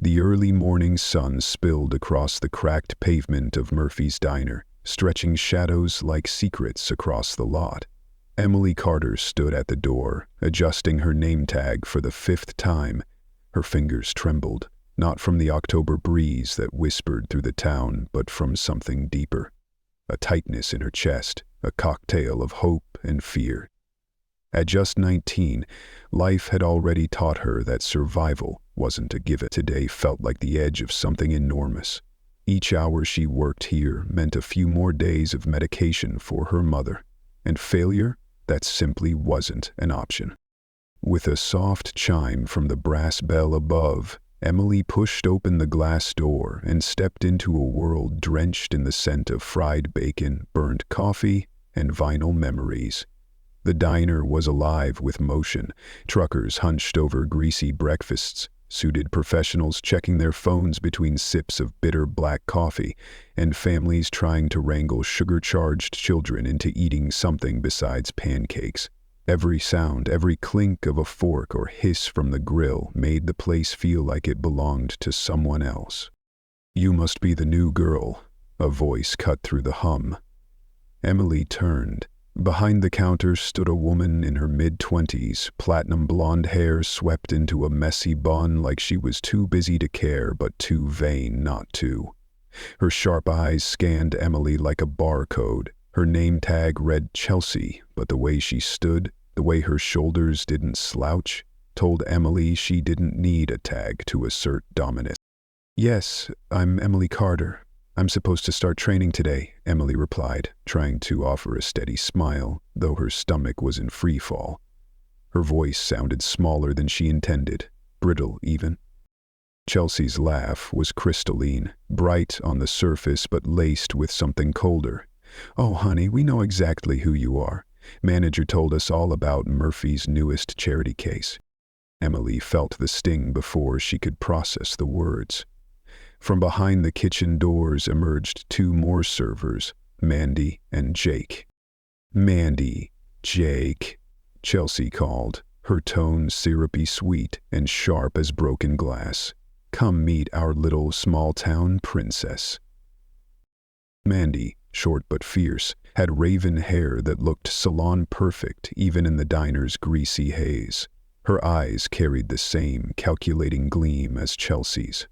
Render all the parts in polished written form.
The early morning sun spilled across the cracked pavement of Murphy's diner, stretching shadows like secrets across the lot. Emily Carter stood at the door, adjusting her name tag for the 5th time. Her fingers trembled, not from the October breeze that whispered through the town, but from something deeper. A tightness in her chest, a cocktail of hope and fear. At just 19, life had already taught her that survival wasn't a given. Today felt like the edge of something enormous. Each hour she worked here meant a few more days of medication for her mother. And failure? That simply wasn't an option. With a soft chime from the brass bell above, Emily pushed open the glass door and stepped into a world drenched in the scent of fried bacon, burnt coffee, and vinyl memories. The diner was alive with motion, truckers hunched over greasy breakfasts, suited professionals checking their phones between sips of bitter black coffee, and families trying to wrangle sugar-charged children into eating something besides pancakes. Every sound, every clink of a fork or hiss from the grill made the place feel like it belonged to someone else. "You must be the new girl," a voice cut through the hum. Emily turned. Behind the counter stood a woman in her mid-20s, platinum blonde hair swept into a messy bun like she was too busy to care but too vain not to. Her sharp eyes scanned Emily like a barcode. Her name tag read Chelsea, but the way she stood, the way her shoulders didn't slouch, told Emily she didn't need a tag to assert dominance. "Yes, I'm Emily Carter. I'm supposed to start training today," Emily replied, trying to offer a steady smile, though her stomach was in free fall. Her voice sounded smaller than she intended, brittle even. Chelsea's laugh was crystalline, bright on the surface but laced with something colder. "Oh, honey, we know exactly who you are. Manager told us all about Murphy's newest charity case." Emily felt the sting before she could process the words. From behind the kitchen doors emerged 2 more servers, Mandy and Jake. "Mandy, Jake," Chelsea called, her tone syrupy sweet and sharp as broken glass. "Come meet our little small-town princess." Mandy, short but fierce, had raven hair that looked salon-perfect even in the diner's greasy haze. Her eyes carried the same calculating gleam as Chelsea's.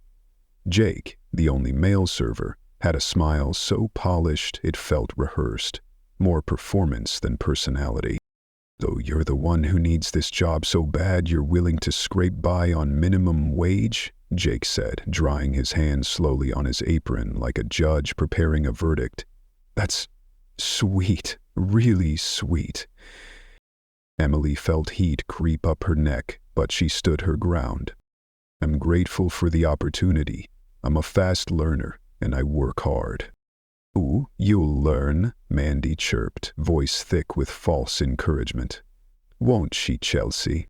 Jake, the only male server, had a smile so polished it felt rehearsed, more performance than personality. "Though you're the one who needs this job so bad you're willing to scrape by on minimum wage," Jake said, drying his hand slowly on his apron like a judge preparing a verdict. "That's sweet, really sweet." Emily felt heat creep up her neck, but she stood her ground. "I'm grateful for the opportunity. I'm a fast learner, and I work hard." "Ooh, you'll learn," Mandy chirped, voice thick with false encouragement. "Won't she, Chelsea?"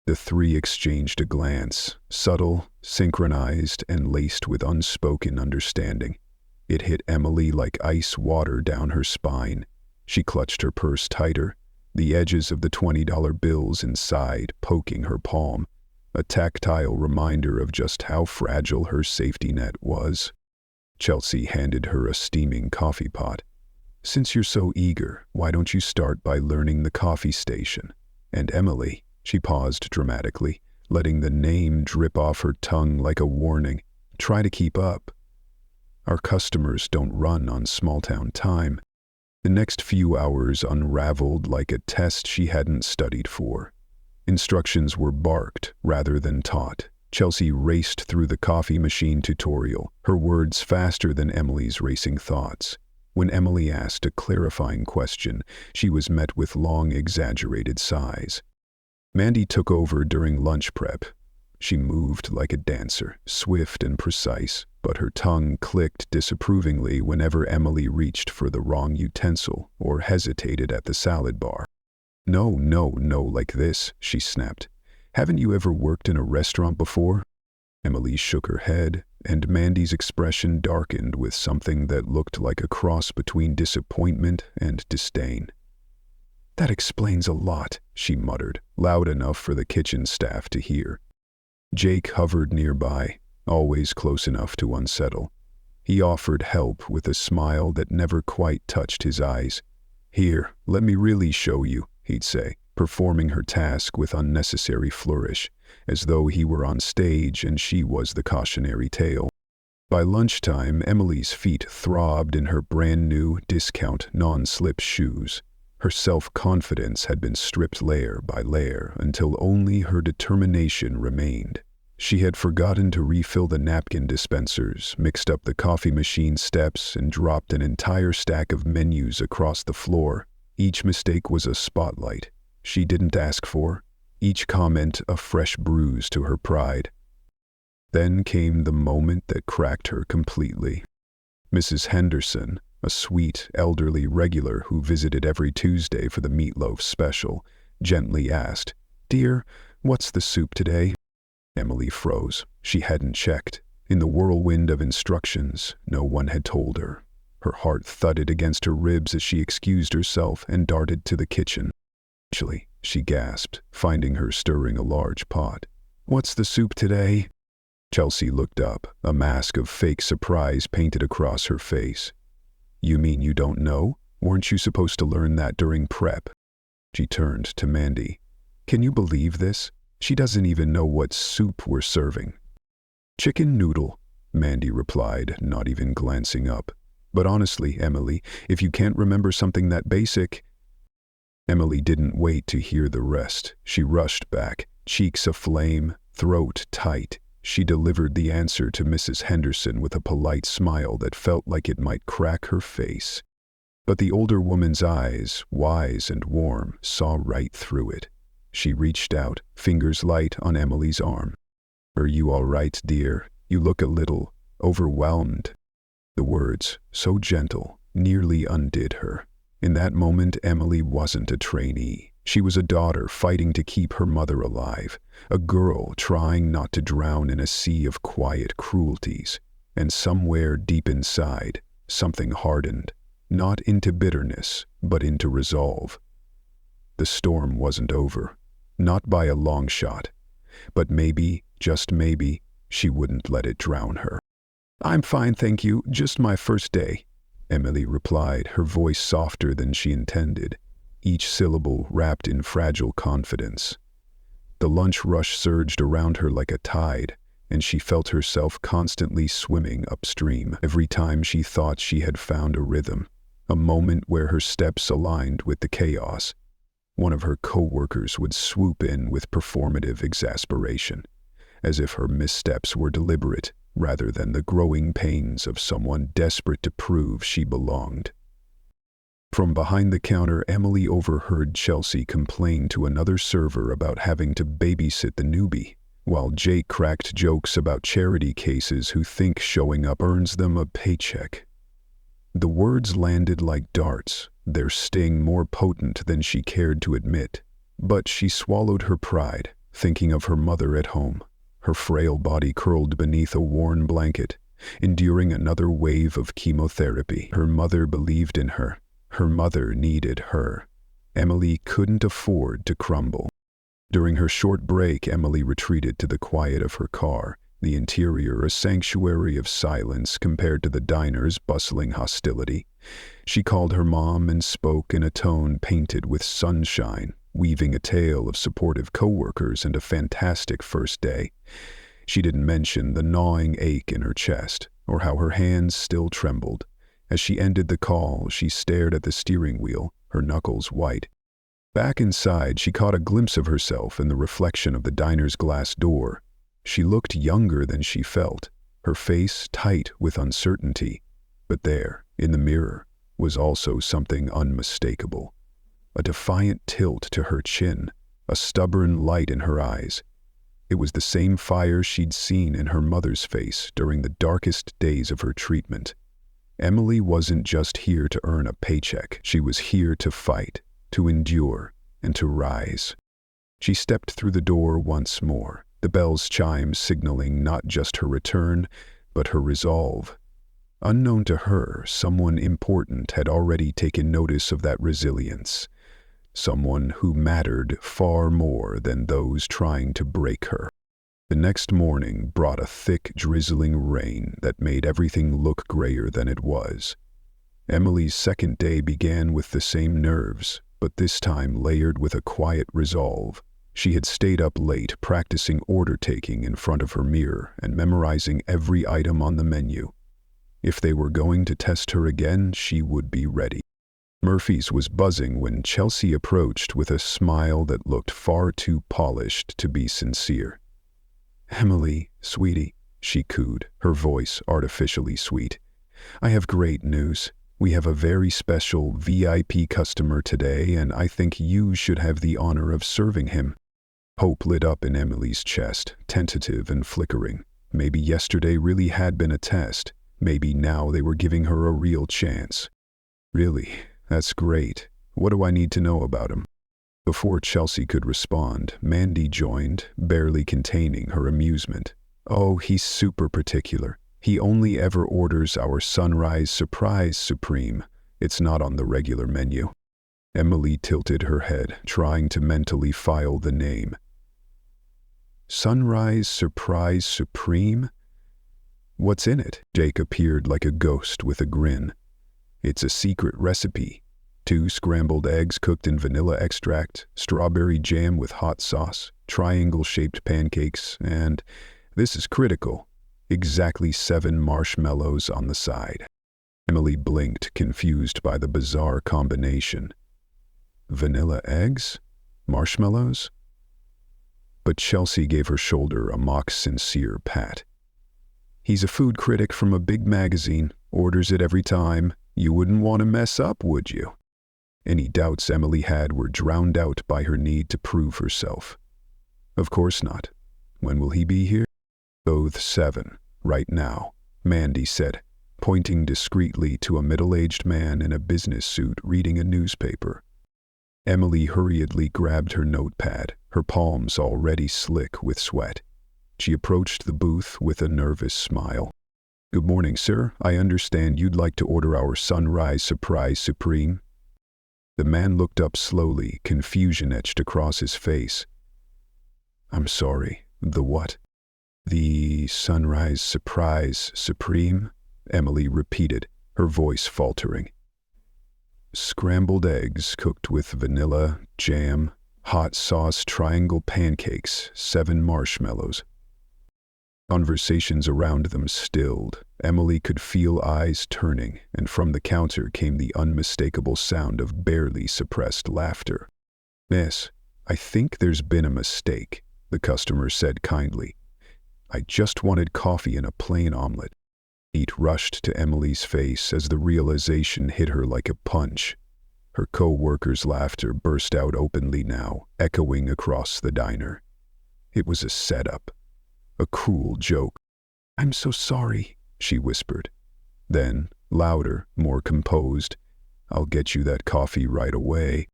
The 3 exchanged a glance, subtle, synchronized, and laced with unspoken understanding. It hit Emily like ice water down her spine. She clutched her purse tighter, the edges of the $20 bills inside poking her palm, a tactile reminder of just how fragile her safety net was. Chelsea handed her a steaming coffee pot. "Since you're so eager, why don't you start by learning the coffee station?" And Emily, she paused dramatically, letting the name drip off her tongue like a warning. "Try to keep up. Our customers don't run on small-town time." The next few hours unraveled like a test she hadn't studied for. Instructions were barked rather than taught. Chelsea raced through the coffee machine tutorial, her words faster than Emily's racing thoughts. When Emily asked a clarifying question, she was met with long, exaggerated sighs. Mandy took over during lunch prep. She moved like a dancer, swift and precise, but her tongue clicked disapprovingly whenever Emily reached for the wrong utensil or hesitated at the salad bar. "No, no, no like this," she snapped. "Haven't you ever worked in a restaurant before?" Emily shook her head, and Mandy's expression darkened with something that looked like a cross between disappointment and disdain. "That explains a lot," she muttered, loud enough for the kitchen staff to hear. Jake hovered nearby, always close enough to unsettle. He offered help with a smile that never quite touched his eyes. "Here, let me really show you," he'd say, performing her task with unnecessary flourish, as though he were on stage and she was the cautionary tale. By lunchtime, Emily's feet throbbed in her brand-new, discount, non-slip shoes. Her self-confidence had been stripped layer by layer until only her determination remained. She had forgotten to refill the napkin dispensers, mixed up the coffee machine steps, and dropped an entire stack of menus across the floor. Each mistake was a spotlight she didn't ask for, each comment a fresh bruise to her pride. Then came the moment that cracked her completely. Mrs. Henderson, a sweet, elderly regular who visited every Tuesday for the meatloaf special, gently asked, "Dear, what's the soup today?" Emily froze. She hadn't checked. In the whirlwind of instructions, no one had told her. Her heart thudded against her ribs as she excused herself and darted to the kitchen. "Actually," she gasped, finding her stirring a large pot. "What's the soup today?" Chelsea looked up, a mask of fake surprise painted across her face. "You mean you don't know? Weren't you supposed to learn that during prep?" She turned to Mandy. "Can you believe this? She doesn't even know what soup we're serving." "Chicken noodle," Mandy replied, not even glancing up. "But honestly, Emily, if you can't remember something that basic—" Emily didn't wait to hear the rest. She rushed back, cheeks aflame, throat tight. She delivered the answer to Mrs. Henderson with a polite smile that felt like it might crack her face. But the older woman's eyes, wise and warm, saw right through it. She reached out, fingers light on Emily's arm. "Are you all right, dear? You look a little overwhelmed." The words, so gentle, nearly undid her. In that moment, Emily wasn't a trainee. She was a daughter fighting to keep her mother alive, a girl trying not to drown in a sea of quiet cruelties. And somewhere deep inside, something hardened, not into bitterness, but into resolve. The storm wasn't over, not by a long shot, but maybe, just maybe, she wouldn't let it drown her. "I'm fine, thank you, just my first day," Emily replied, her voice softer than she intended, each syllable wrapped in fragile confidence. The lunch rush surged around her like a tide, and she felt herself constantly swimming upstream every time she thought she had found a rhythm, a moment where her steps aligned with the chaos. One of her co-workers would swoop in with performative exasperation, as if her missteps were deliberate rather than the growing pains of someone desperate to prove she belonged. From behind the counter, Emily overheard Chelsea complain to another server about having to babysit the newbie, while Jake cracked jokes about charity cases who think showing up earns them a paycheck. The words landed like darts, their sting more potent than she cared to admit. But she swallowed her pride, thinking of her mother at home, her frail body curled beneath a worn blanket, enduring another wave of chemotherapy. Her mother believed in her. Her mother needed her. Emily couldn't afford to crumble. During her short break, Emily retreated to the quiet of her car, the interior a sanctuary of silence compared to the diner's bustling hostility. She called her mom and spoke in a tone painted with sunshine, weaving a tale of supportive coworkers and a fantastic first day. She didn't mention the gnawing ache in her chest, or how her hands still trembled. As she ended the call, she stared at the steering wheel, her knuckles white. Back inside, she caught a glimpse of herself in the reflection of the diner's glass door. She looked younger than she felt, her face tight with uncertainty. But there, in the mirror, was also something unmistakable. A defiant tilt to her chin, a stubborn light in her eyes. It was the same fire she'd seen in her mother's face during the darkest days of her treatment. Emily wasn't just here to earn a paycheck. She was here to fight, to endure, and to rise. She stepped through the door once more, the bell's chimes signaling not just her return, but her resolve. Unknown to her, someone important had already taken notice of that resilience, someone who mattered far more than those trying to break her. The next morning brought a thick, drizzling rain that made everything look grayer than it was. Emily's second day began with the same nerves, but this time layered with a quiet resolve. She had stayed up late practicing order-taking in front of her mirror and memorizing every item on the menu. If they were going to test her again, she would be ready. Murphy's was buzzing when Chelsea approached with a smile that looked far too polished to be sincere. "Emily, sweetie," she cooed, her voice artificially sweet. "I have great news. We have a very special VIP customer today, and I think you should have the honor of serving him." Hope lit up in Emily's chest, tentative and flickering. Maybe yesterday really had been a test. Maybe now they were giving her a real chance. "Really? That's great. What do I need to know about him?" Before Chelsea could respond, Mandy joined, barely containing her amusement. "Oh, he's super particular. He only ever orders our Sunrise Surprise Supreme. It's not on the regular menu." Emily tilted her head, trying to mentally file the name. "Sunrise Surprise Supreme? What's in it?" Jake appeared like a ghost with a grin. "It's a secret recipe. 2 scrambled eggs cooked in vanilla extract, strawberry jam with hot sauce, triangle-shaped pancakes, and, this is critical, exactly 7 marshmallows on the side." Emily blinked, confused by the bizarre combination. Vanilla eggs? Marshmallows? But Chelsea gave her shoulder a mock-sincere pat. "He's a food critic from a big magazine, orders it every time. You wouldn't want to mess up, would you?" Any doubts Emily had were drowned out by her need to prove herself. "Of course not. When will he be here?" "Both 7, right now," Mandy said, pointing discreetly to a middle-aged man in a business suit reading a newspaper. Emily hurriedly grabbed her notepad, her palms already slick with sweat. She approached the booth with a nervous smile. "Good morning, sir. I understand you'd like to order our Sunrise Surprise Supreme." The man looked up slowly, confusion etched across his face. "I'm sorry, the what?" "The Sunrise Surprise Supreme," Emily repeated, her voice faltering. "Scrambled eggs cooked with vanilla, jam, hot sauce triangle pancakes, 7 marshmallows." Conversations around them stilled. Emily could feel eyes turning, and from the counter came the unmistakable sound of barely suppressed laughter. "Miss, I think there's been a mistake," the customer said kindly. "I just wanted coffee and a plain omelet." Heat rushed to Emily's face as the realization hit her like a punch. Her co-worker's laughter burst out openly now, echoing across the diner. It was a setup. A cruel joke. "I'm so sorry," she whispered. Then, louder, more composed, "I'll get you that coffee right away."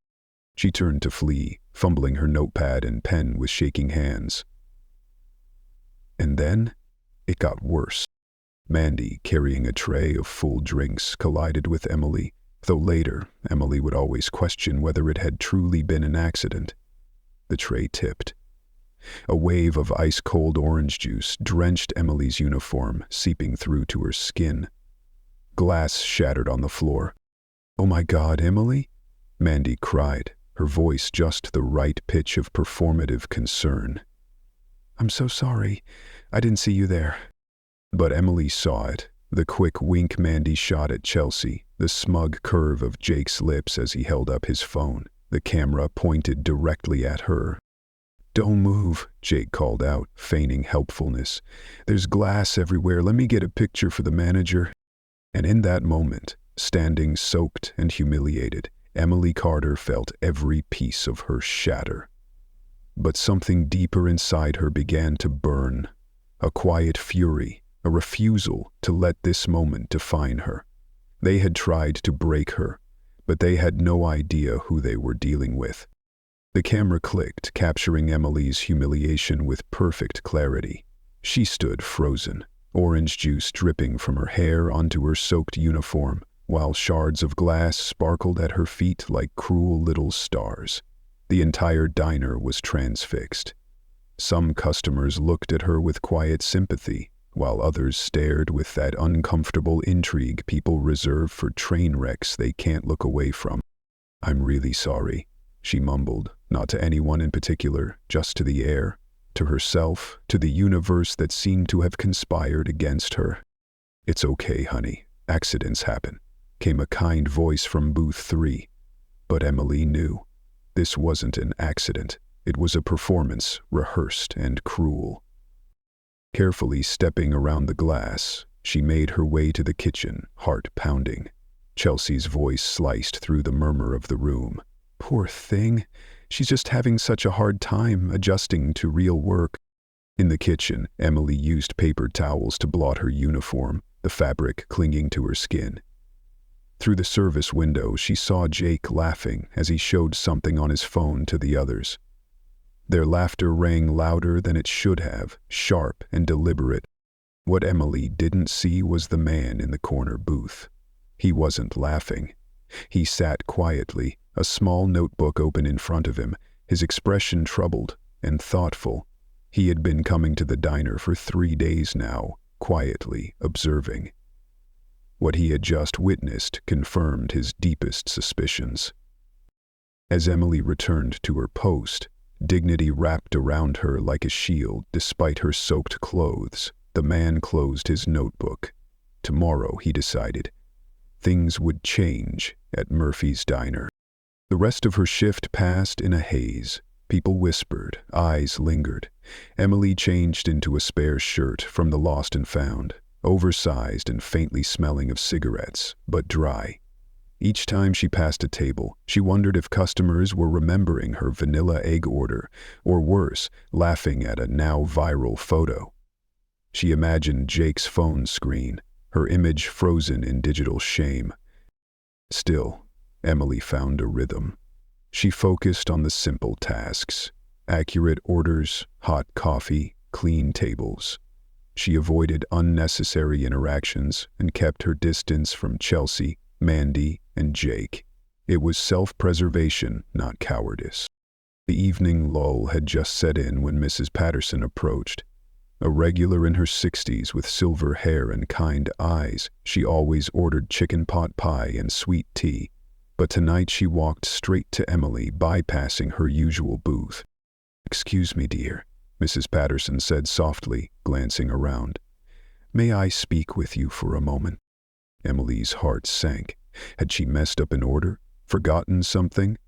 She turned to flee, fumbling her notepad and pen with shaking hands. And then, it got worse. Mandy, carrying a tray of full drinks, collided with Emily, though later, Emily would always question whether it had truly been an accident. The tray tipped. A wave of ice-cold orange juice drenched Emily's uniform, seeping through to her skin. Glass shattered on the floor. "Oh my God, Emily?" Mandy cried, her voice just the right pitch of performative concern. "I'm so sorry. I didn't see you there." But Emily saw it, the quick wink Mandy shot at Chelsea, the smug curve of Jake's lips as he held up his phone, the camera pointed directly at her. "Don't move," Jake called out, feigning helpfulness. "There's glass everywhere. Let me get a picture for the manager." And in that moment, standing soaked and humiliated, Emily Carter felt every piece of her shatter. But something deeper inside her began to burn. A quiet fury, a refusal to let this moment define her. They had tried to break her, but they had no idea who they were dealing with. The camera clicked, capturing Emily's humiliation with perfect clarity. She stood frozen, orange juice dripping from her hair onto her soaked uniform, while shards of glass sparkled at her feet like cruel little stars. The entire diner was transfixed. Some customers looked at her with quiet sympathy, while others stared with that uncomfortable intrigue people reserve for train wrecks they can't look away from. "I'm really sorry," she mumbled, not to anyone in particular, just to the air, to herself, to the universe that seemed to have conspired against her. "It's okay, honey. Accidents happen," came a kind voice from booth 3. But Emily knew. This wasn't an accident. It was a performance, rehearsed and cruel. Carefully stepping around the glass, she made her way to the kitchen, heart pounding. Chelsea's voice sliced through the murmur of the room. "Poor thing. She's just having such a hard time adjusting to real work." In the kitchen, Emily used paper towels to blot her uniform, the fabric clinging to her skin. Through the service window, she saw Jake laughing as he showed something on his phone to the others. Their laughter rang louder than it should have, sharp and deliberate. What Emily didn't see was the man in the corner booth. He wasn't laughing. He sat quietly, a small notebook open in front of him, his expression troubled and thoughtful. He had been coming to the diner for 3 days now, quietly observing. What he had just witnessed confirmed his deepest suspicions. As Emily returned to her post, dignity wrapped around her like a shield despite her soaked clothes, the man closed his notebook. Tomorrow, he decided, things would change at Murphy's Diner. The rest of her shift passed in a haze. People whispered, eyes lingered. Emily changed into a spare shirt from the Lost and Found, oversized and faintly smelling of cigarettes, but dry. Each time she passed a table, she wondered if customers were remembering her vanilla egg order, or worse, laughing at a now viral photo. She imagined Jake's phone screen, her image frozen in digital shame. Still, Emily found a rhythm. She focused on the simple tasks: accurate orders, hot coffee, clean tables. She avoided unnecessary interactions and kept her distance from Chelsea, Mandy, and Jake. It was self-preservation, not cowardice. The evening lull had just set in when Mrs. Patterson approached. A regular in her 60s with silver hair and kind eyes, she always ordered chicken pot pie and sweet tea. But tonight she walked straight to Emily, bypassing her usual booth. "Excuse me, dear," Mrs. Patterson said softly, glancing around. "May I speak with you for a moment?" Emily's heart sank. Had she messed up an order? Forgotten something?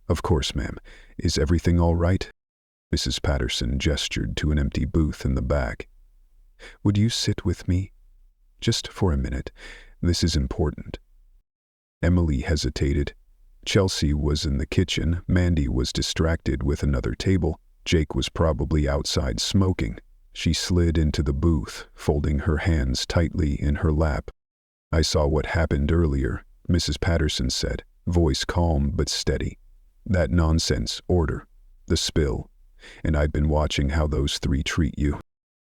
"Of course, ma'am. Is everything all right?" Mrs. Patterson gestured to an empty booth in the back. "Would you sit with me? Just for a minute. This is important." Emily hesitated. Chelsea was in the kitchen, Mandy was distracted with another table, Jake was probably outside smoking. She slid into the booth, folding her hands tightly in her lap. "I saw what happened earlier," Mrs. Patterson said, voice calm but steady. "That nonsense order, the spill, and I've been watching how those 3 treat you."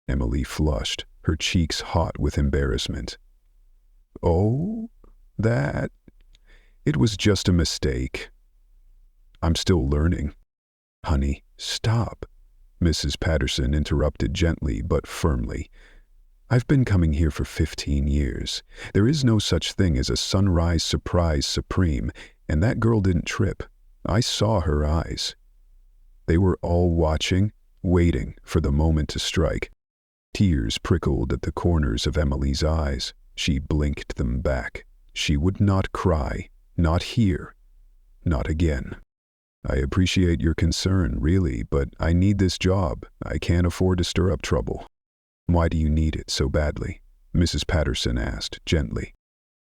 Emily flushed, her cheeks hot with embarrassment. "Oh, that... It was just a mistake. I'm still learning." "Honey, stop," Mrs. Patterson interrupted gently but firmly. "I've been coming here for 15 years. There is no such thing as a sunrise surprise supreme, and that girl didn't trip. I saw her eyes. They were all watching, waiting for the moment to strike." Tears prickled at the corners of Emily's eyes. She blinked them back. She would not cry. Not here. Not again. "I appreciate your concern, really, but I need this job. I can't afford to stir up trouble." "Why do you need it so badly?" Mrs. Patterson asked, gently.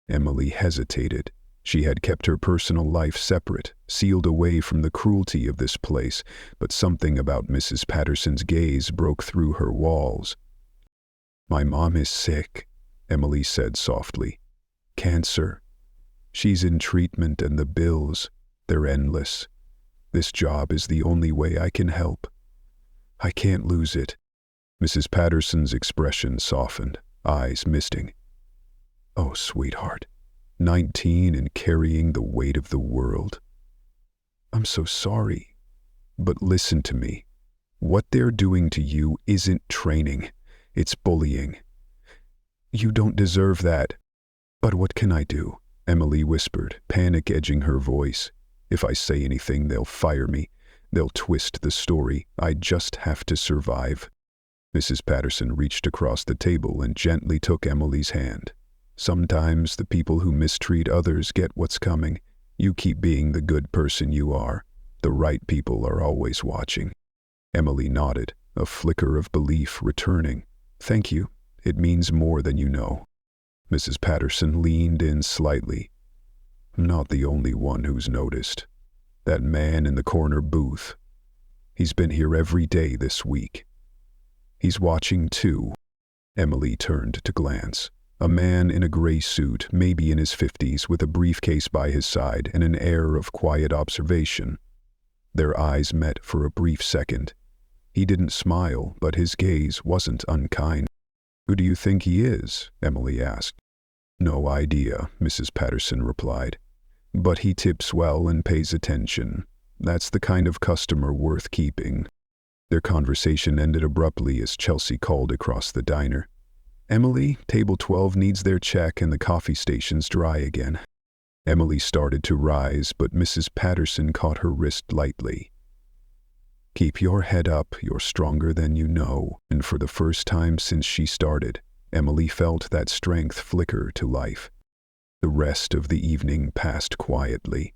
Emily hesitated. She had kept her personal life separate, sealed away from the cruelty of this place, but something about Mrs. Patterson's gaze broke through her walls. "My mom is sick," Emily said softly. "Cancer. She's in treatment and the bills, they're endless. This job is the only way I can help. I can't lose it." Mrs. Patterson's expression softened, eyes misting. "Oh, sweetheart, 19 and carrying the weight of the world. I'm so sorry. But listen to me. What they're doing to you isn't training. It's bullying. You don't deserve that. But what can I do? Emily whispered, panic edging her voice. If I say anything, they'll fire me. They'll twist the story. I just have to survive. Mrs. Patterson reached across the table and gently took Emily's hand. Sometimes the people who mistreat others get what's coming. You keep being the good person you are. The right people are always watching. Emily nodded, a flicker of belief returning. Thank you. It means more than you know. Mrs. Patterson leaned in slightly. I'm not the only one who's noticed. That man in the corner booth. He's been here every day this week. He's watching too. Emily turned to glance. A man in a gray suit, maybe in his 50s, with a briefcase by his side and an air of quiet observation. Their eyes met for a brief second. He didn't smile, but his gaze wasn't unkind. Who do you think he is? Emily asked. No idea, Mrs. Patterson replied. But he tips well and pays attention. That's the kind of customer worth keeping. Their conversation ended abruptly as Chelsea called across the diner. Emily, table 12 needs their check and the coffee station's dry again. Emily started to rise, but Mrs. Patterson caught her wrist lightly. Keep your head up, you're stronger than you know. And for the first time since she started, Emily felt that strength flicker to life. The rest of the evening passed quietly.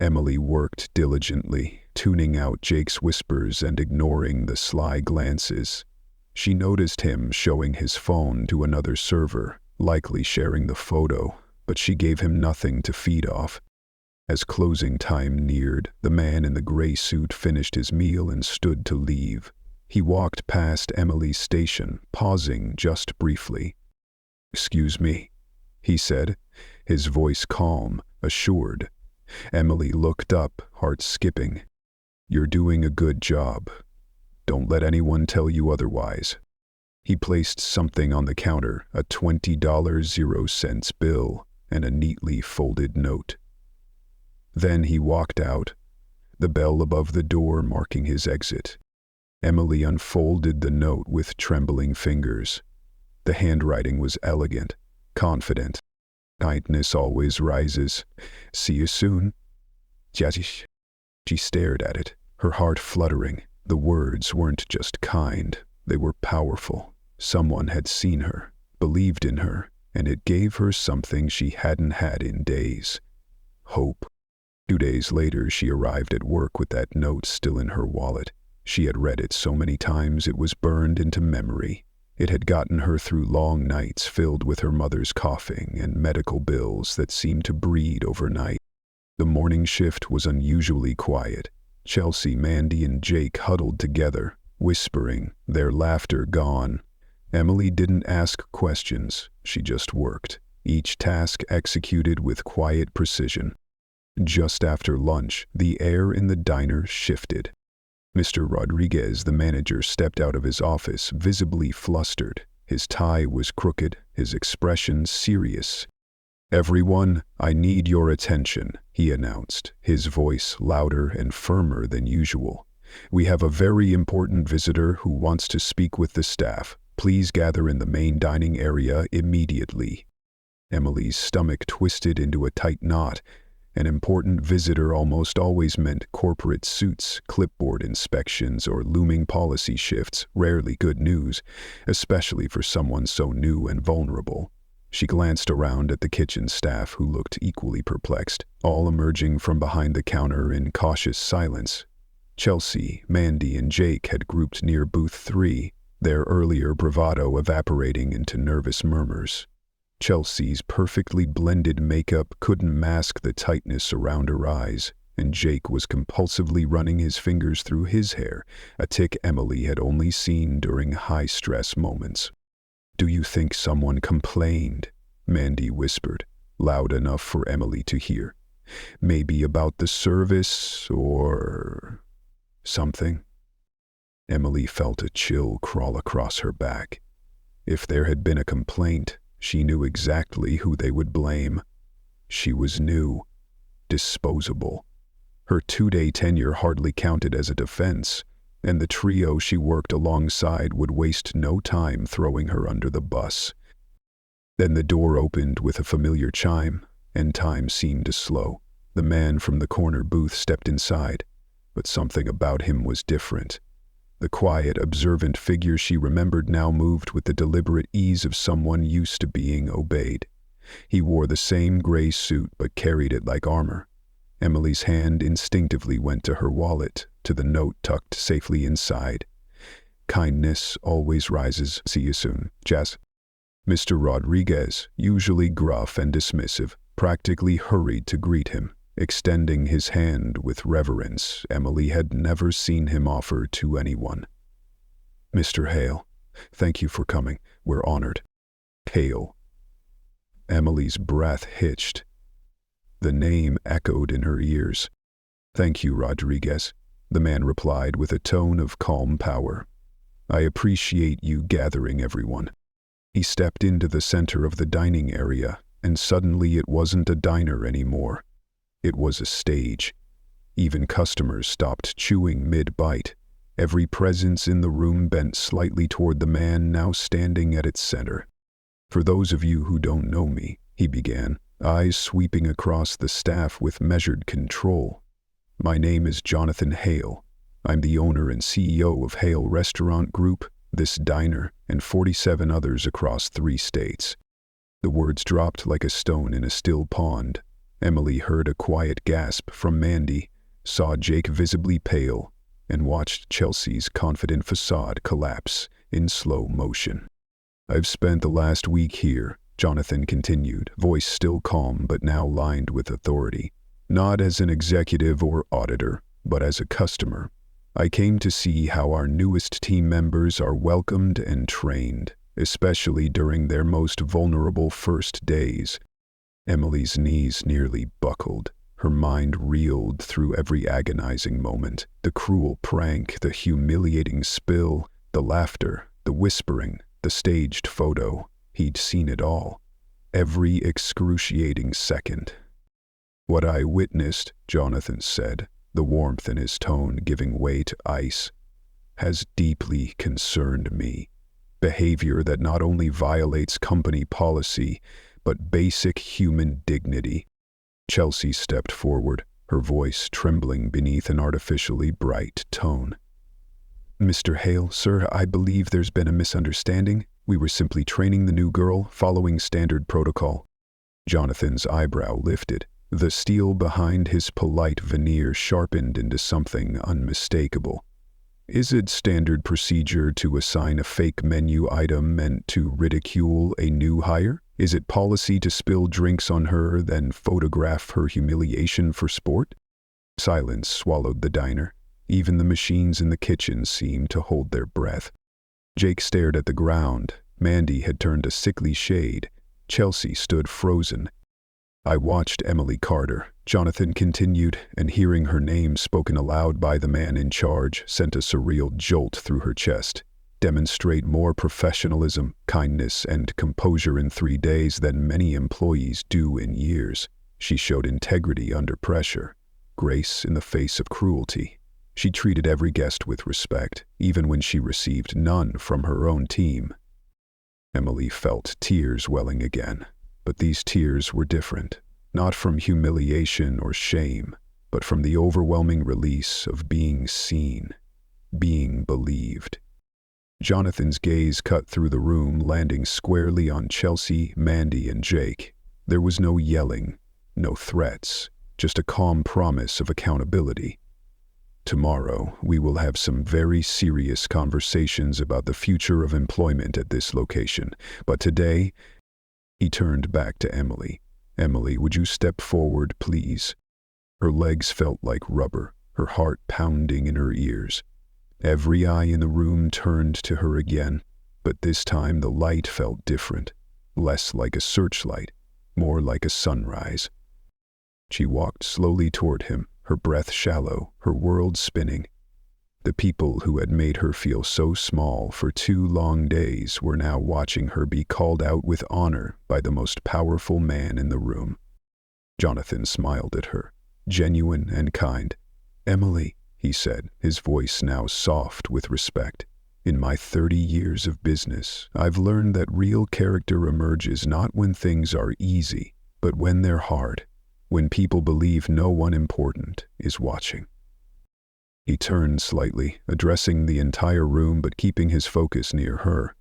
Emily worked diligently, tuning out Jake's whispers and ignoring the sly glances. She noticed him showing his phone to another server, likely sharing the photo, but she gave him nothing to feed off. As closing time neared, the man in the gray suit finished his meal and stood to leave. He walked past Emily's station, pausing just briefly. "Excuse me," he said, his voice calm, assured. Emily looked up, heart skipping. "You're doing a good job. Don't let anyone tell you otherwise." He placed something on the counter, a $20.00 bill and a neatly folded note. Then he walked out, the bell above the door marking his exit. Emily unfolded the note with trembling fingers. The handwriting was elegant, confident. Kindness always rises. See you soon. Jazish. She stared at it, her heart fluttering. The words weren't just kind, they were powerful. Someone had seen her, believed in her, and it gave her something she hadn't had in days. Hope. 2 days later, she arrived at work with that note still in her wallet. She had read it so many times it was burned into memory. It had gotten her through long nights filled with her mother's coughing and medical bills that seemed to breed overnight. The morning shift was unusually quiet. Chelsea, Mandy, and Jake huddled together, whispering, their laughter gone. Emily didn't ask questions, she just worked, each task executed with quiet precision. Just after lunch, the air in the diner shifted. Mr. Rodriguez, the manager, stepped out of his office, visibly flustered. His tie was crooked, his expression serious. "Everyone, I need your attention," he announced, his voice louder and firmer than usual. "We have a very important visitor who wants to speak with the staff. Please gather in the main dining area immediately." Emily's stomach twisted into a tight knot. An important visitor almost always meant corporate suits, clipboard inspections, or looming policy shifts, rarely good news, especially for someone so new and vulnerable. She glanced around at the kitchen staff, who looked equally perplexed, all emerging from behind the counter in cautious silence. Chelsea, Mandy, and Jake had grouped near booth 3, their earlier bravado evaporating into nervous murmurs. Chelsea's perfectly blended makeup couldn't mask the tightness around her eyes, and Jake was compulsively running his fingers through his hair, a tic Emily had only seen during high-stress moments. "Do you think someone complained?" Mandy whispered, loud enough for Emily to hear. "Maybe about the service or something?" Emily felt a chill crawl across her back. If there had been a complaint, she knew exactly who they would blame. She was new, disposable. Her 2-day tenure hardly counted as a defense. and the trio she worked alongside would waste no time throwing her under the bus. Then the door opened with a familiar chime, and time seemed to slow. The man from the corner booth stepped inside, but something about him was different. The quiet, observant figure she remembered now moved with the deliberate ease of someone used to being obeyed. He wore the same gray suit but carried it like armor. Emily's hand instinctively went to her wallet, to the note tucked safely inside. "Kindness always rises. See you soon, Jess." Mr. Rodriguez, usually gruff and dismissive, practically hurried to greet him, extending his hand with reverence Emily had never seen him offer to anyone. "Mr. Hale, thank you for coming. We're honored." Hale. Emily's breath hitched. The name echoed in her ears. "Thank you, Rodriguez," the man replied with a tone of calm power. "I appreciate you gathering everyone." He stepped into the center of the dining area, and suddenly it wasn't a diner anymore. It was a stage. Even customers stopped chewing mid-bite. Every presence in the room bent slightly toward the man now standing at its center. "For those of you who don't know me," he began, eyes sweeping across the staff with measured control. "My name is Jonathan Hale. I'm the owner and CEO of Hale Restaurant Group, this diner, and 47 others across 3 states." The words dropped like a stone in a still pond. Emily heard a quiet gasp from Mandy, saw Jake visibly pale, and watched Chelsea's confident facade collapse in slow motion. "I've spent the last week here," Jonathan continued, voice still calm but now lined with authority. "Not as an executive or auditor, but as a customer. I came to see how our newest team members are welcomed and trained, especially during their most vulnerable first days." Emily's knees nearly buckled. Her mind reeled through every agonizing moment. The cruel prank, the humiliating spill, the laughter, the whispering, the staged photo. He'd seen it all. Every excruciating second. "What I witnessed," Jonathan said, the warmth in his tone giving way to ice, "has deeply concerned me. Behavior that not only violates company policy, but basic human dignity." Chelsea stepped forward, her voice trembling beneath an artificially bright tone. "Mr. Hale, sir, I believe there's been a misunderstanding. We were simply training the new girl, following standard protocol." Jonathan's eyebrow lifted. The steel behind his polite veneer sharpened into something unmistakable. "Is it standard procedure to assign a fake menu item meant to ridicule a new hire? Is it policy to spill drinks on her, then photograph her humiliation for sport?" Silence swallowed the diner. Even the machines in the kitchen seemed to hold their breath. Jake stared at the ground. Mandy had turned a sickly shade. Chelsea stood frozen. "I watched Emily Carter," Jonathan continued, and hearing her name spoken aloud by the man in charge sent a surreal jolt through her chest. "Demonstrate more professionalism, kindness, and composure in 3 days than many employees do in years. She showed integrity under pressure, grace in the face of cruelty. She treated every guest with respect, even when she received none from her own team." Emily felt tears welling again, but these tears were different, not from humiliation or shame, but from the overwhelming release of being seen, being believed. Jonathan's gaze cut through the room, landing squarely on Chelsea, Mandy, and Jake. There was no yelling, no threats, just a calm promise of accountability. "Tomorrow, we will have some very serious conversations about the future of employment at this location, but today..." He turned back to Emily. "Emily, would you step forward, please?" Her legs felt like rubber, her heart pounding in her ears. Every eye in the room turned to her again, but this time the light felt different, less like a searchlight, more like a sunrise. She walked slowly toward him, her breath shallow, her world spinning. The people who had made her feel so small for 2 long days were now watching her be called out with honor by the most powerful man in the room. Jonathan smiled at her, genuine and kind. "Emily," he said, his voice now soft with respect. "In my 30 years of business, I've learned that real character emerges not when things are easy, but when they're hard, when people believe no one important is watching." He turned slightly, addressing the entire room but keeping his focus near her.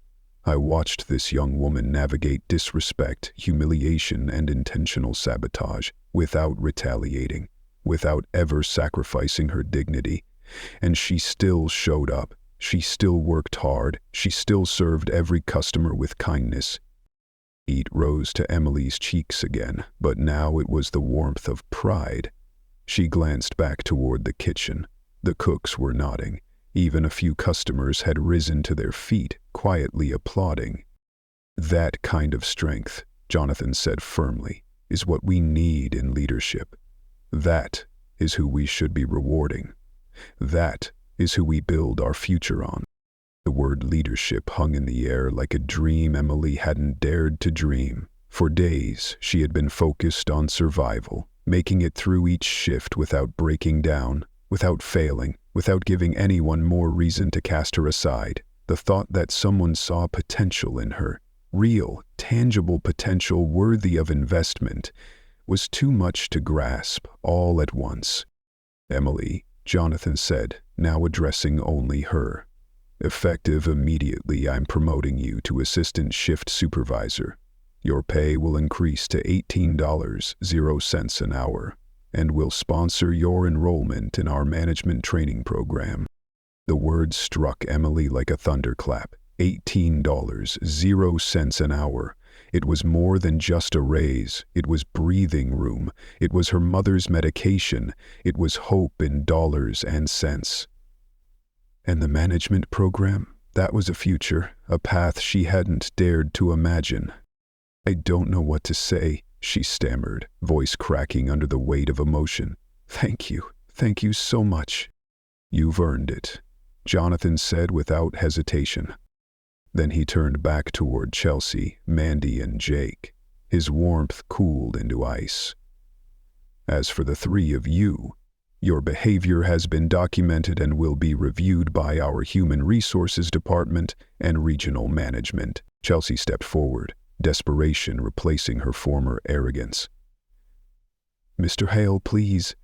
"I watched this young woman navigate disrespect, humiliation, and intentional sabotage without retaliating, without ever sacrificing her dignity. And she still showed up. She still worked hard. She still served every customer with kindness." Heat rose to Emily's cheeks again, but now it was the warmth of pride. She glanced back toward the kitchen. The cooks were nodding. Even a few customers had risen to their feet, quietly applauding. "That kind of strength," Jonathan said firmly, "is what we need in leadership. That is who we should be rewarding. That is who we build our future on." The word leadership hung in the air like a dream Emily hadn't dared to dream. For days, she had been focused on survival, making it through each shift without breaking down, without failing, without giving anyone more reason to cast her aside. The thought that someone saw potential in her, real, tangible potential worthy of investment, was too much to grasp all at once. "Emily," Jonathan said, now addressing only her. "Effective immediately, I'm promoting you to assistant shift supervisor. Your pay will increase to $18.00 an hour, and will sponsor your enrollment in our management training program." The words struck Emily like a thunderclap. $18.00 an hour. It was more than just a raise. It was breathing room. It was her mother's medication. It was hope in dollars and cents. And the management program? That was a future, a path she hadn't dared to imagine. "I don't know what to say," she stammered, voice cracking under the weight of emotion. Thank you so much." "You've earned it," Jonathan said without hesitation. Then he turned back toward Chelsea, Mandy, and Jake. His warmth cooled into ice. "As for the three of you, your behavior has been documented and will be reviewed by our Human Resources Department and Regional Management." Chelsea stepped forward, desperation replacing her former arrogance. "Mr. Hale, please.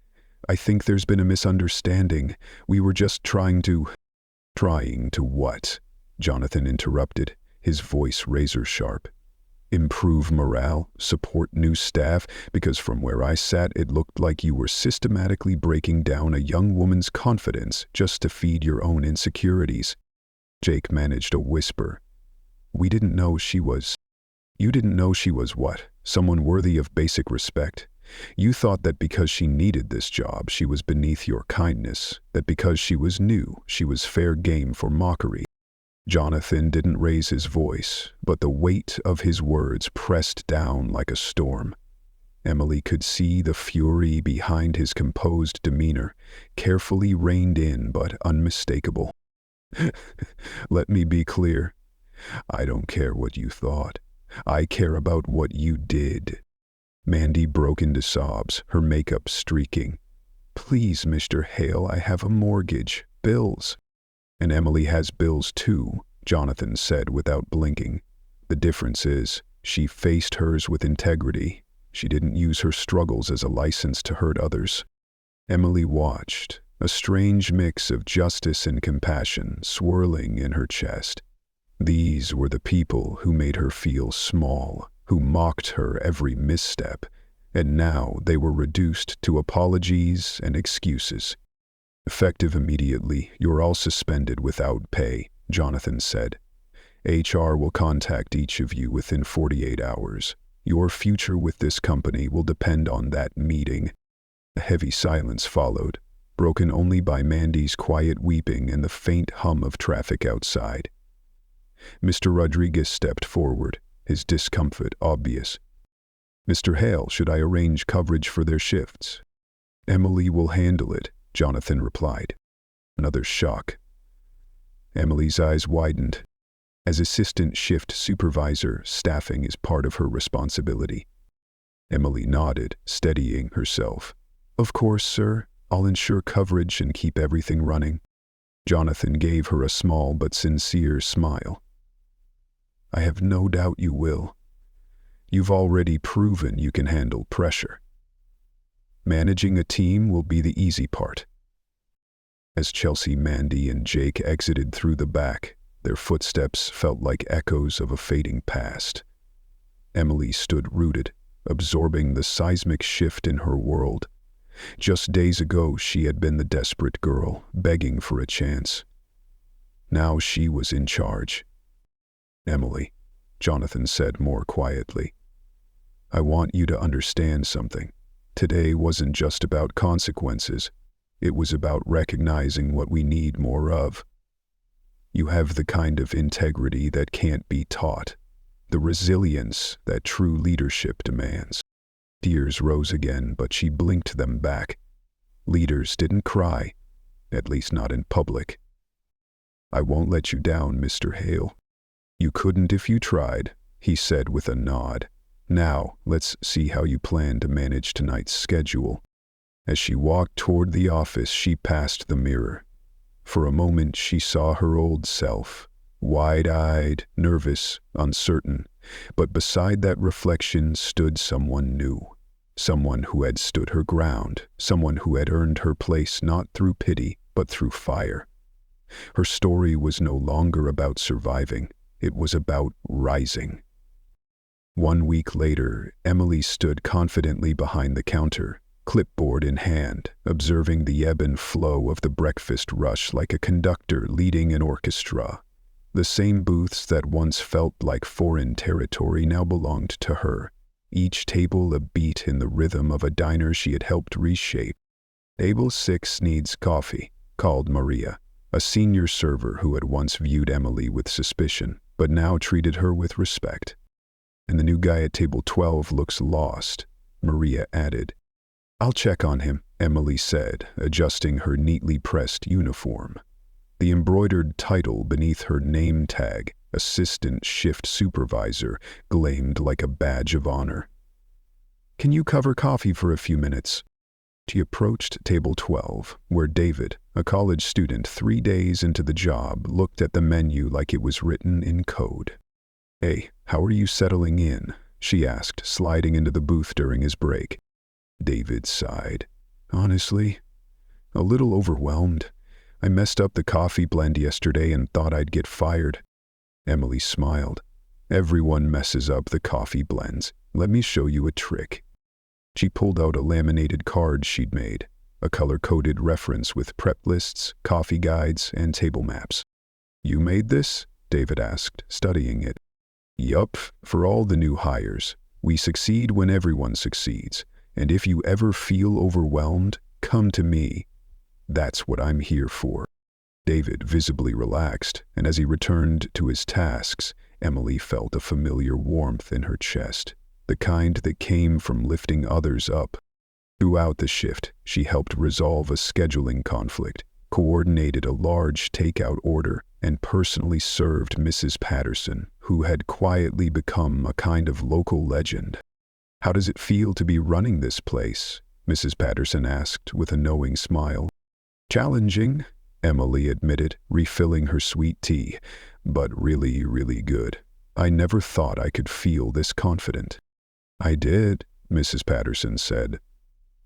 I think there's been a misunderstanding. We were just trying to—" "Trying to what?" Jonathan interrupted, his voice razor-sharp. "Improve morale, support new staff, because from where I sat it looked like you were systematically breaking down a young woman's confidence just to feed your own insecurities." Jake managed a whisper. "We didn't know she was—" "You didn't know she was what? Someone worthy of basic respect? You thought that because she needed this job, she was beneath your kindness, that because she was new, she was fair game for mockery." Jonathan didn't raise his voice, but the weight of his words pressed down like a storm. Emily could see the fury behind his composed demeanor, carefully reined in but unmistakable. "Let me be clear. I don't care what you thought. I care about what you did." Mandy broke into sobs, her makeup streaking. "Please, Mr. Hale, I have a mortgage, bills." "And Emily has bills too," Jonathan said without blinking. "The difference is, she faced hers with integrity. She didn't use her struggles as a license to hurt others." Emily watched, a strange mix of justice and compassion swirling in her chest. These were the people who made her feel small, who mocked her every misstep, and now they were reduced to apologies and excuses. "Effective immediately, you're all suspended without pay," Jonathan said. "HR will contact each of you within 48 hours. Your future with this company will depend on that meeting." A heavy silence followed, broken only by Mandy's quiet weeping and the faint hum of traffic outside. Mr. Rodriguez stepped forward, his discomfort obvious. "Mr. Hale, should I arrange coverage for their shifts?" "Emily will handle it," Jonathan replied. Another shock. Emily's eyes widened. As assistant shift supervisor, staffing is part of her responsibility. Emily nodded, steadying herself. "Of course, sir. I'll ensure coverage and keep everything running." Jonathan gave her a small but sincere smile. "I have no doubt you will. You've already proven you can handle pressure. Managing a team will be the easy part." As Chelsea, Mandy, and Jake exited through the back, their footsteps felt like echoes of a fading past. Emily stood rooted, absorbing the seismic shift in her world. Just days ago, she had been the desperate girl, begging for a chance. Now she was in charge. "Emily," Jonathan said more quietly, "I want you to understand something. Today wasn't just about consequences. It was about recognizing what we need more of. You have the kind of integrity that can't be taught, the resilience that true leadership demands." Tears rose again, but she blinked them back. Leaders didn't cry, at least not in public. "I won't let you down, Mr. Hale." "You couldn't if you tried," he said with a nod. "Now, let's see how you plan to manage tonight's schedule." As she walked toward the office, she passed the mirror. For a moment, she saw her old self, wide-eyed, nervous, uncertain. But beside that reflection stood someone new. Someone who had stood her ground. Someone who had earned her place not through pity, but through fire. Her story was no longer about surviving. It was about rising. 1 week later, Emily stood confidently behind the counter, clipboard in hand, observing the ebb and flow of the breakfast rush like a conductor leading an orchestra. The same booths that once felt like foreign territory now belonged to her, each table a beat in the rhythm of a diner she had helped reshape. "Table 6 needs coffee," called Maria, a senior server who had once viewed Emily with suspicion, but now treated her with respect. "And the new guy at table 12 looks lost," Maria added. "I'll check on him," Emily said, adjusting her neatly pressed uniform. The embroidered title beneath her name tag, Assistant Shift Supervisor, gleamed like a badge of honor. "Can you cover coffee for a few minutes?" She approached table 12, where David, a college student 3 days into the job, looked at the menu like it was written in code. "Hey, how are you settling in?" she asked, sliding into the booth during his break. David sighed. "Honestly, a little overwhelmed. I messed up the coffee blend yesterday and thought I'd get fired." Emily smiled. "Everyone messes up the coffee blends. Let me show you a trick." She pulled out a laminated card she'd made, a color-coded reference with prep lists, coffee guides, and table maps. "You made this?" David asked, studying it. "Yup, for all the new hires. We succeed when everyone succeeds. And if you ever feel overwhelmed, come to me. That's what I'm here for." David visibly relaxed, and as he returned to his tasks, Emily felt a familiar warmth in her chest, the kind that came from lifting others up. Throughout the shift, she helped resolve a scheduling conflict, coordinated a large takeout order, and personally served Mrs. Patterson, who had quietly become a kind of local legend. "How does it feel to be running this place?" Mrs. Patterson asked with a knowing smile. "Challenging," Emily admitted, refilling her sweet tea, "but really, really good. I never thought I could feel this confident." "I did," Mrs. Patterson said.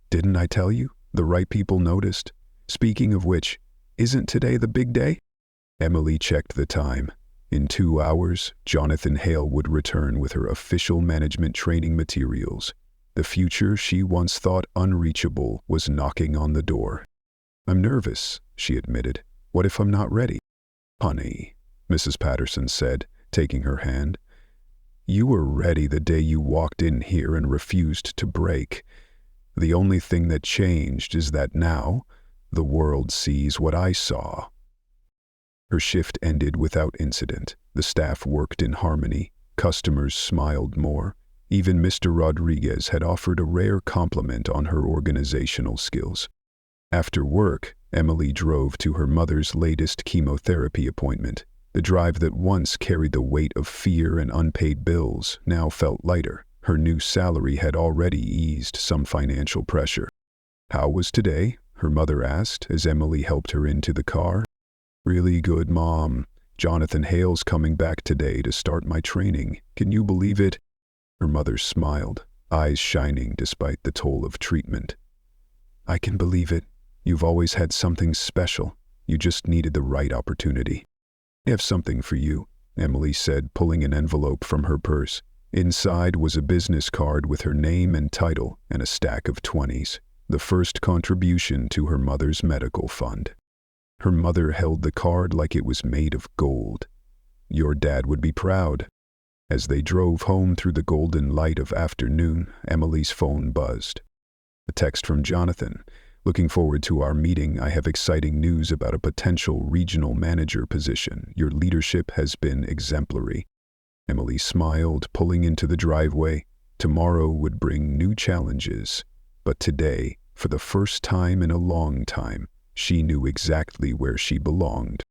"Didn't I tell you? The right people noticed. Speaking of which, isn't today the big day?" Emily checked the time. In 2 hours, Jonathan Hale would return with her official management training materials. The future she once thought unreachable was knocking on the door. "I'm nervous," she admitted. "What if I'm not ready?" "Honey," Mrs. Patterson said, taking her hand. "You were ready the day you walked in here and refused to break. The only thing that changed is that now, the world sees what I saw." Her shift ended without incident. The staff worked in harmony. Customers smiled more. Even Mr. Rodriguez had offered a rare compliment on her organizational skills. After work, Emily drove to her mother's latest chemotherapy appointment. The drive that once carried the weight of fear and unpaid bills now felt lighter. Her new salary had already eased some financial pressure. "How was today?" her mother asked as Emily helped her into the car. Really good, Mom. Jonathan Hale's coming back today to start my training. Can you believe it? Her mother smiled, eyes shining despite the toll of treatment. I can believe it. You've always had something special. You just needed the right opportunity. I have something for you, Emily said, pulling an envelope from her purse. Inside was a business card with her name and title and a stack of 20s, the first contribution to her mother's medical fund. Her mother held the card like it was made of gold. Your dad would be proud. As they drove home through the golden light of afternoon, Emily's phone buzzed. A text from Jonathan. Looking forward to our meeting. I have exciting news about a potential regional manager position. Your leadership has been exemplary. Emily smiled, pulling into the driveway. Tomorrow would bring new challenges. But today, for the first time in a long time, she knew exactly where she belonged.